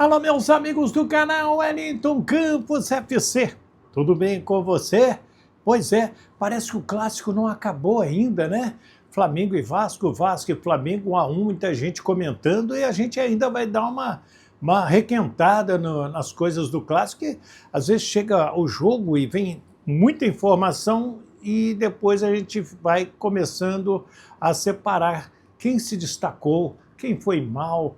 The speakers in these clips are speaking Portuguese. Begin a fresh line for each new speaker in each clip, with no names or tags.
Alô, meus amigos do canal Wellington Campos FC, tudo bem com você? Pois é, parece que o clássico não acabou ainda, né? Flamengo e Vasco, Vasco e Flamengo 1-1, muita gente comentando, e a gente ainda vai dar uma requentada nas coisas do clássico, que às vezes chega o jogo e vem muita informação e depois a gente vai começando a separar quem se destacou, quem foi mal,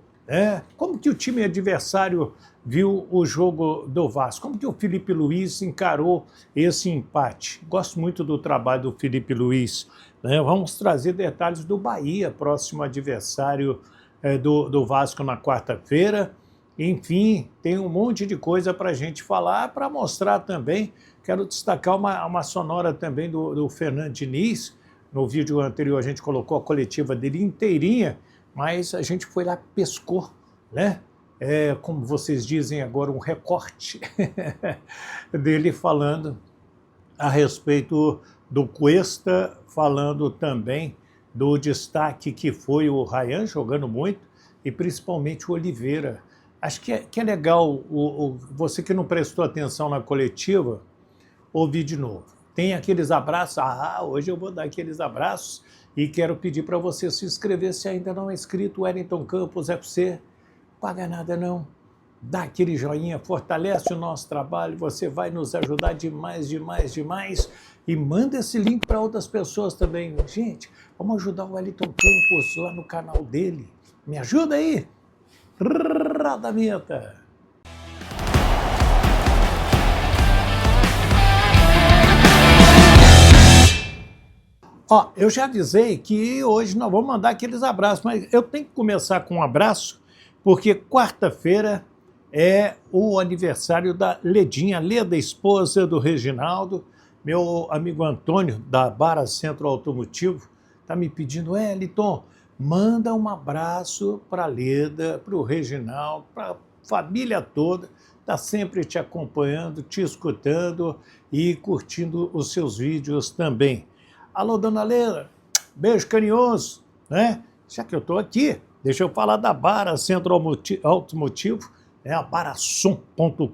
como que o time adversário viu o jogo do Vasco, como que o Felipe Luiz encarou esse empate. Gosto muito do trabalho do Felipe Luiz, né? Vamos trazer detalhes do Bahia, próximo adversário do Vasco na quarta-feira. Enfim, tem um monte de coisa para a gente falar, para mostrar também. Quero destacar uma sonora também do Fernando Diniz. No vídeo anterior a gente colocou a coletiva dele inteirinha, mas a gente foi lá, pescou, né? Como vocês dizem agora, um recorte dele falando a respeito do Cuesta, falando também do destaque que foi o Ryan jogando muito, e principalmente o Oliveira. Acho que é legal, você que não prestou atenção na coletiva, ouvir de novo. Tem aqueles abraços, hoje eu vou dar aqueles abraços, e quero pedir para você se inscrever se ainda não é inscrito, Wellington Campos FC, paga nada não, dá aquele joinha, fortalece o nosso trabalho, você vai nos ajudar demais, demais, demais, e manda esse link para outras pessoas também. Gente, vamos ajudar o Wellington Campos lá no canal dele, me ajuda aí? Roda a vinheta. Eu já avisei que hoje nós vamos mandar aqueles abraços, mas eu tenho que começar com um abraço, porque quarta-feira é o aniversário da Ledinha, Leda, esposa do Reginaldo. Meu amigo Antônio, da Bara Centro Automotivo, está me pedindo, Wellington, manda um abraço para a Leda, para o Reginaldo, para a família toda, está sempre te acompanhando, te escutando e curtindo os seus vídeos também. Alô, dona Leda, beijo carinhoso, né? Já que eu estou aqui, deixa eu falar da Bara Centro Automotivo, a barasom.com.br,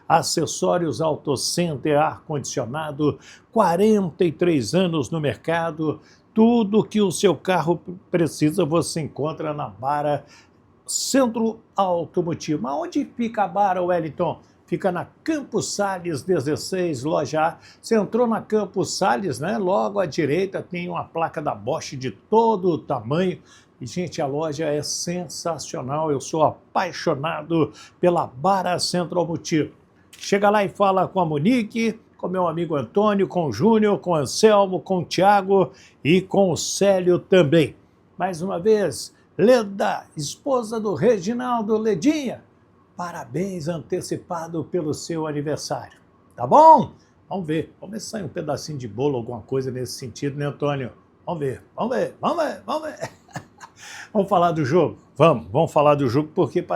acessórios Auto Center, ar-condicionado, 43 anos no mercado, tudo que o seu carro precisa você encontra na Bara Centro Automotivo. Mas onde fica a Bara, Wellington? Fica na Campos Sales 16, loja A. Você entrou na Campos Sales, né? Logo à direita tem uma placa da Bosch de todo o tamanho. E, gente, a loja é sensacional. Eu sou apaixonado pela Bara Centro Automotivo. Chega lá e fala com a Monique, com meu amigo Antônio, com o Júnior, com o Anselmo, com o Thiago e com o Célio também. Mais uma vez, Leda, esposa do Reginaldo, Ledinha, parabéns antecipado pelo seu aniversário. Tá bom? Vamos ver se sai um pedacinho de bolo, alguma coisa nesse sentido, né, Antônio? Vamos ver. Vamos falar do jogo? Vamos falar do jogo, porque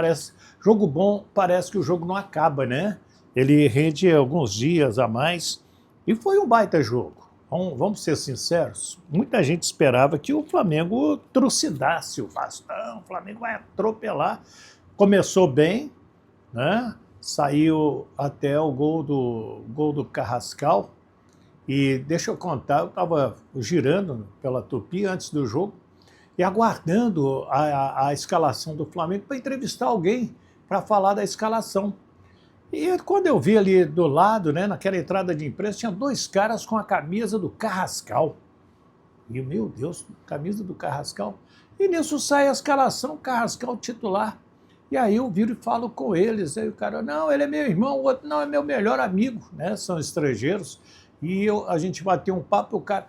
jogo bom, parece que o jogo não acaba, né? Ele rende alguns dias a mais e foi um baita jogo. Vamos ser sinceros, muita gente esperava que o Flamengo trucidasse o Vasco. Não, o Flamengo vai atropelar. Começou bem, né? Saiu até o gol do Carrascal. E deixa eu contar, eu estava girando pela Tupi antes do jogo e aguardando a escalação do Flamengo para entrevistar alguém para falar da escalação. E quando eu vi ali do lado, né, naquela entrada de imprensa, tinha dois caras com a camisa do Carrascal. E, meu Deus, camisa do Carrascal. E nisso sai a escalação, Carrascal titular. E aí eu viro e falo com eles. Aí o cara, não, ele é meu irmão, o outro não, é meu melhor amigo, né? São estrangeiros. E a gente bateu um papo, o cara,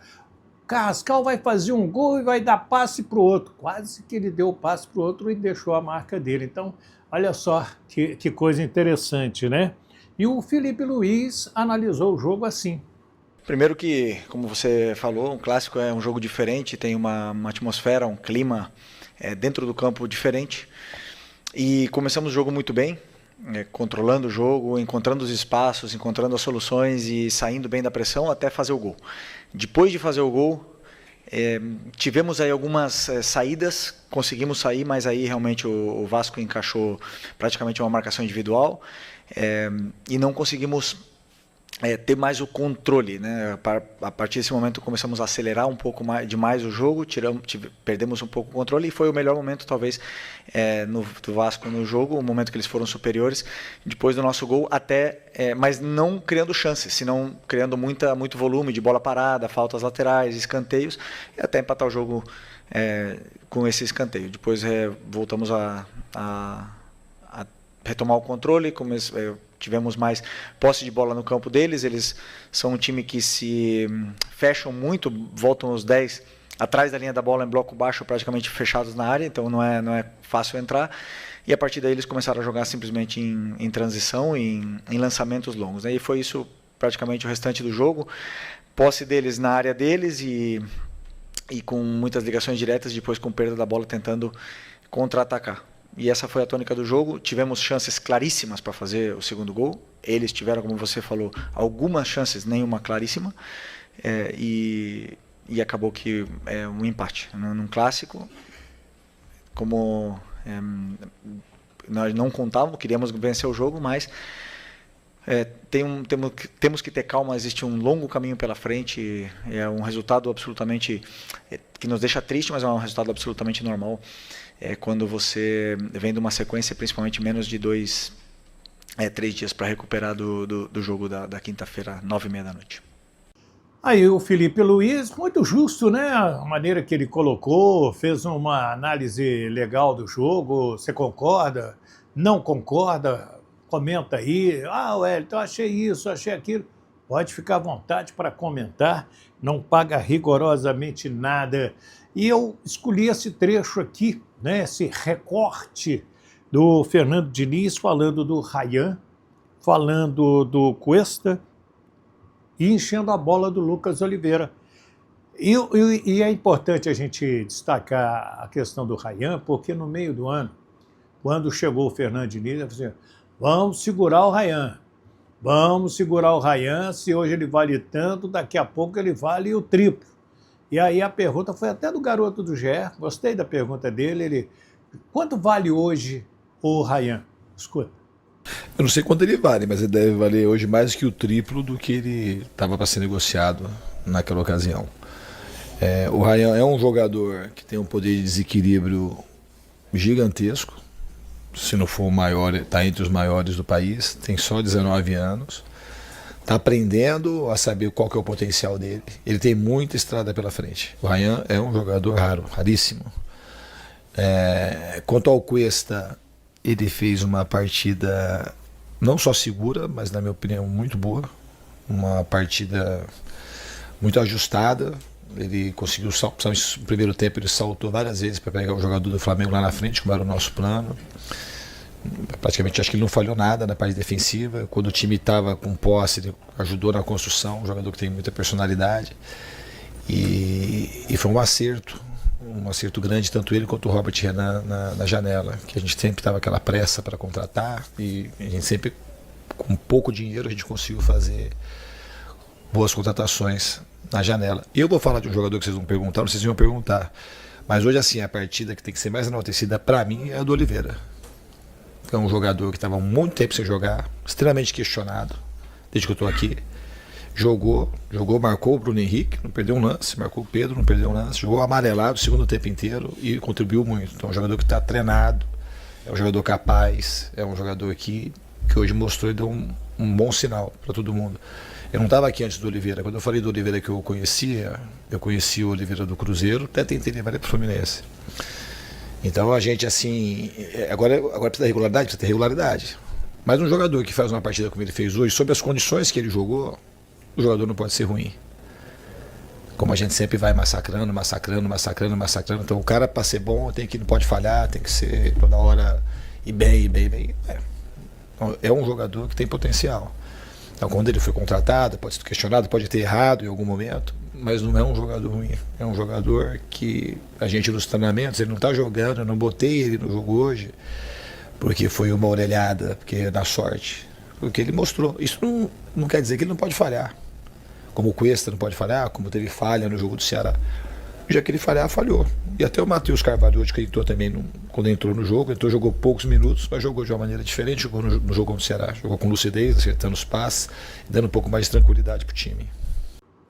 Carrascal vai fazer um gol e vai dar passe para o outro. Quase que ele deu o passe para o outro e deixou a marca dele. Então, olha só que coisa interessante, né? E o Felipe Luiz analisou o jogo assim.
Primeiro que, como você falou, um clássico é um jogo diferente, tem uma atmosfera, um clima dentro do campo diferente. E começamos o jogo muito bem, controlando o jogo, encontrando os espaços, encontrando as soluções e saindo bem da pressão até fazer o gol. Depois de fazer o gol, Tivemos aí algumas saídas, conseguimos sair, mas aí realmente o Vasco encaixou praticamente uma marcação individual e não conseguimos ter mais o controle, né? A partir desse momento começamos a acelerar um pouco demais o jogo, perdemos um pouco o controle e foi o melhor momento talvez do Vasco no jogo, o momento que eles foram superiores, depois do nosso gol mas não criando chances, senão criando muito volume de bola parada, faltas laterais, escanteios e até empatar o jogo com esse escanteio. Depois voltamos a retomar o controle, tivemos mais posse de bola no campo deles. Eles são um time que se fecham muito, voltam os 10 atrás da linha da bola em bloco baixo, praticamente fechados na área, então não é fácil entrar. E a partir daí eles começaram a jogar simplesmente em transição, em lançamentos longos, né? E foi isso praticamente o restante do jogo. Posse deles na área deles e com muitas ligações diretas, depois com perda da bola tentando contra-atacar. E essa foi a tônica do jogo. Tivemos chances claríssimas para fazer o segundo gol. Eles tiveram, como você falou, algumas chances, nenhuma claríssima. E acabou que um empate num clássico. Como nós não contávamos, queríamos vencer o jogo, mas temos que ter calma. Existe um longo caminho pela frente. É um resultado absolutamente que nos deixa triste, mas é um resultado absolutamente normal. Quando você vem de uma sequência, principalmente menos de 3 dias para recuperar do jogo da quinta-feira, 9h30 da noite.
Aí o Felipe Luiz, muito justo, né? A maneira que ele colocou, fez uma análise legal do jogo. Você concorda? Não concorda? Comenta aí. Wellington, achei isso, achei aquilo. Pode ficar à vontade para comentar, não paga rigorosamente nada. E eu escolhi esse trecho aqui, né, esse recorte do Fernando Diniz falando do Ryan, falando do Cuesta e enchendo a bola do Lucas Oliveira. E é importante a gente destacar a questão do Ryan, porque no meio do ano, quando chegou o Fernando Diniz, ele falou assim, vamos segurar o Ryan. Vamos segurar o Ryan, se hoje ele vale tanto, daqui a pouco ele vale o triplo. E aí a pergunta foi até do garoto do GE, gostei da pergunta dele, quanto vale hoje o Ryan? Escuta.
Eu não sei quanto ele vale, mas ele deve valer hoje mais que o triplo do que ele estava para ser negociado naquela ocasião. O Ryan é um jogador que tem um poder de desequilíbrio gigantesco, se não for o maior, está entre os maiores do país, tem só 19 anos, está aprendendo a saber qual que é o potencial dele, ele tem muita estrada pela frente. O Ryan é um jogador raro, raríssimo. Quanto ao Cuesta, ele fez uma partida não só segura, mas na minha opinião muito boa, uma partida muito ajustada. Ele conseguiu, no primeiro tempo ele saltou várias vezes para pegar o jogador do Flamengo lá na frente, como era o nosso plano. Praticamente acho que ele não falhou nada na parte defensiva. Quando o time estava com posse, ele ajudou na construção, um jogador que tem muita personalidade. E foi um acerto grande, tanto ele quanto o Robert Renan na janela, que a gente sempre estava aquela pressa para contratar e a gente sempre, com pouco dinheiro, a gente conseguiu fazer boas contratações na janela. Eu vou falar de um jogador que vocês vão perguntar, não sei se vão perguntar, mas hoje assim, a partida que tem que ser mais enaltecida para mim é a do Oliveira. É um jogador que estava há muito tempo sem jogar, extremamente questionado, desde que eu estou aqui. Jogou, marcou o Bruno Henrique, não perdeu um lance, marcou o Pedro, não perdeu um lance, jogou amarelado o segundo tempo inteiro e contribuiu muito. Então é um jogador que está treinado, é um jogador capaz, é um jogador que hoje mostrou e deu um bom sinal para todo mundo. Eu não estava aqui antes do Oliveira, quando eu falei do Oliveira que eu conheci o Oliveira do Cruzeiro, até tentei levar ele para o Fluminense. Então a gente assim, agora precisa ter regularidade. Mas um jogador que faz uma partida como ele fez hoje, sob as condições que ele jogou, o jogador não pode ser ruim. Como a gente sempre vai massacrando. Então o cara, para ser bom, não pode falhar, tem que ser toda hora ir bem. Então, é um jogador que tem potencial. Então quando ele foi contratado, pode ser questionado, pode ter errado em algum momento, mas não é um jogador ruim. É um jogador que a gente nos treinamentos, ele não está jogando, eu não botei ele no jogo hoje, porque foi uma orelhada, porque é na sorte. Porque ele mostrou. Isso não quer dizer que ele não pode falhar. Como o Cuesta não pode falhar, como teve falha no jogo do Ceará. Já que ele falhar, falhou. E até o Matheus Carvalho hoje, que entrou também quando entrou no jogo, jogou poucos minutos, mas jogou de uma maneira diferente, jogou no jogo contra o Ceará, jogou com lucidez, acertando os passes, dando um pouco mais de tranquilidade para o time.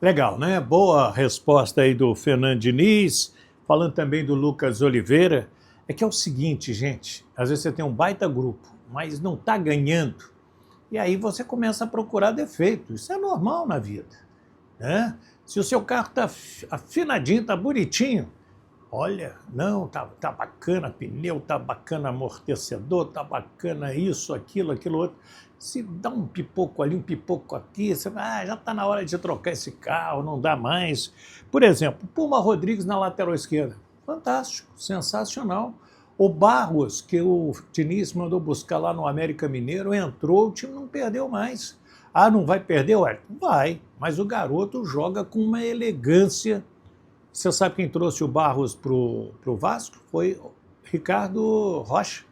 Legal, né? Boa resposta aí do Fernando Diniz, falando também do Lucas Oliveira. É que é o seguinte, gente, às vezes você tem um baita grupo, mas não está ganhando, e aí você começa a procurar defeito. Isso é normal na vida, né? Se o seu carro está afinadinho, está bonitinho, olha, não, tá bacana pneu, tá bacana amortecedor, tá bacana isso, aquilo outro. Se dá um pipoco ali, um pipoco aqui, você vai, já está na hora de trocar esse carro, não dá mais. Por exemplo, Puma Rodrigues na lateral esquerda. Fantástico, sensacional. O Barros, que o Diniz mandou buscar lá no América Mineiro, entrou, o time não perdeu mais. Ah, não vai perder, ué? Vai, mas o garoto joga com uma elegância. Você sabe quem trouxe o Barros pro Vasco? Foi Ricardo Rocha,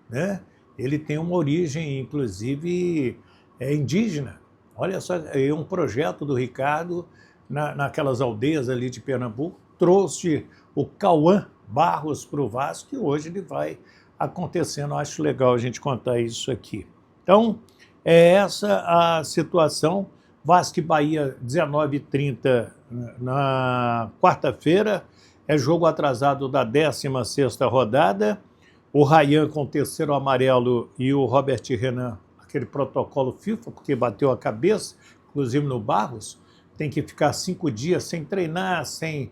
né? Ele tem uma origem, inclusive, indígena. Olha só, é um projeto do Ricardo naquelas aldeias ali de Pernambuco, trouxe o Cauã Barros para o Vasco e hoje ele vai acontecendo. Acho legal a gente contar isso aqui. Então, é essa a situação. Vasco e Bahia, 19h30 na quarta-feira. É jogo atrasado da 16ª rodada. O Ryan com o terceiro amarelo e o Robert Renan, aquele protocolo FIFA, porque bateu a cabeça, inclusive no Barros, tem que ficar 5 dias sem treinar, sem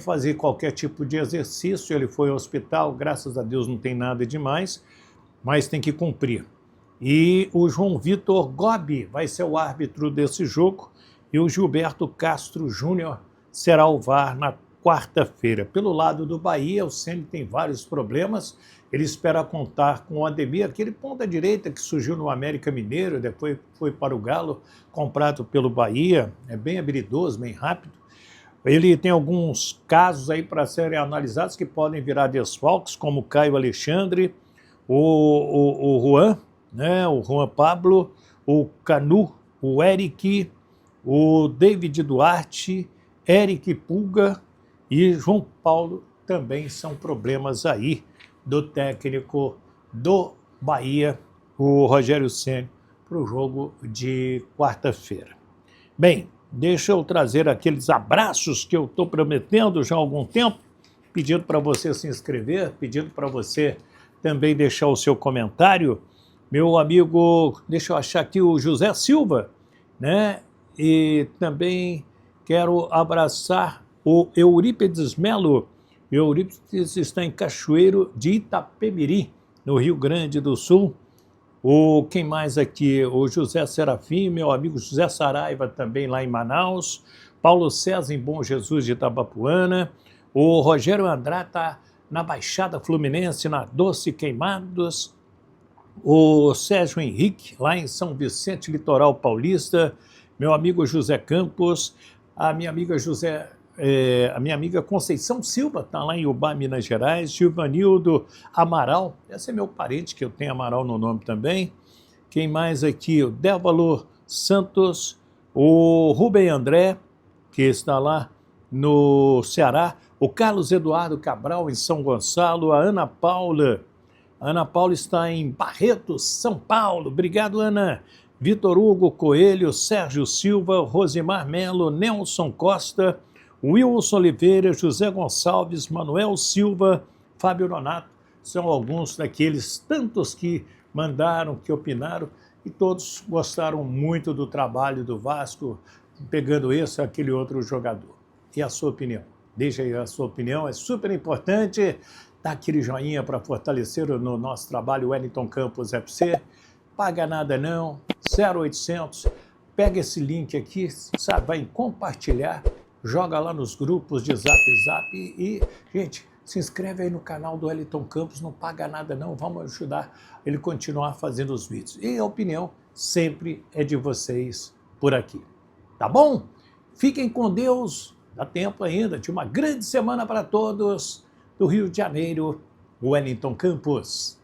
fazer qualquer tipo de exercício. Ele foi ao hospital, graças a Deus não tem nada demais, mas tem que cumprir. E o João Vitor Gobi vai ser o árbitro desse jogo e o Gilberto Castro Júnior será o VAR na quarta-feira. Pelo lado do Bahia, o Ceni tem vários problemas. Ele espera contar com o Ademir, aquele ponta-direita que surgiu no América Mineiro, depois foi para o Galo, comprado pelo Bahia, é bem habilidoso, bem rápido. Ele tem alguns casos aí para serem analisados que podem virar desfalques, como o Caio Alexandre, o Juan, né, o Juan Pablo, o Canu, o Eric, o David Duarte, Eric Pulga e João Paulo também são problemas aí do técnico do Bahia, o Rogério Ceni, para o jogo de quarta-feira. Bem, deixa eu trazer aqueles abraços que eu estou prometendo já há algum tempo, pedindo para você se inscrever, pedindo para você também deixar o seu comentário. Meu amigo, deixa eu achar aqui o José Silva, né? E também quero abraçar o Eurípides Melo. O Eurípides está em Cachoeiro de Itapemirim, no Rio Grande do Sul. Quem mais aqui? O José Serafim, meu amigo José Saraiva, também lá em Manaus. Paulo César em Bom Jesus de Itabapuana. O Rogério André está na Baixada Fluminense, na Doce Queimados. O Sérgio Henrique, lá em São Vicente, Litoral Paulista. Meu amigo José Campos. A minha amiga Conceição Silva está lá em Ubá, Minas Gerais. Gilvanildo Amaral, esse é meu parente, que eu tenho Amaral no nome também. Quem mais aqui? O Dévalo Santos, o Rubem André, que está lá no Ceará. O Carlos Eduardo Cabral, em São Gonçalo. A Ana Paula. A Ana Paula está em Barretos, São Paulo. Obrigado, Ana. Vitor Hugo Coelho, Sérgio Silva, Rosimar Melo, Nelson Costa, Wilson Oliveira, José Gonçalves, Manuel Silva, Fábio Nonato, são alguns daqueles tantos que mandaram, que opinaram, e todos gostaram muito do trabalho do Vasco, pegando esse ou aquele outro jogador. E a sua opinião? Deixa aí a sua opinião, é super importante. Dá aquele joinha para fortalecer no nosso trabalho, Wellington Campos FC. Paga nada não, 0800, pega esse link aqui, sabe, vai compartilhar, joga lá nos grupos de Zap e, gente, se inscreve aí no canal do Wellington Campos, não paga nada não, vamos ajudar ele continuar fazendo os vídeos. E a opinião sempre é de vocês por aqui, tá bom? Fiquem com Deus, dá tempo ainda de uma grande semana para todos, do Rio de Janeiro, Wellington Campos.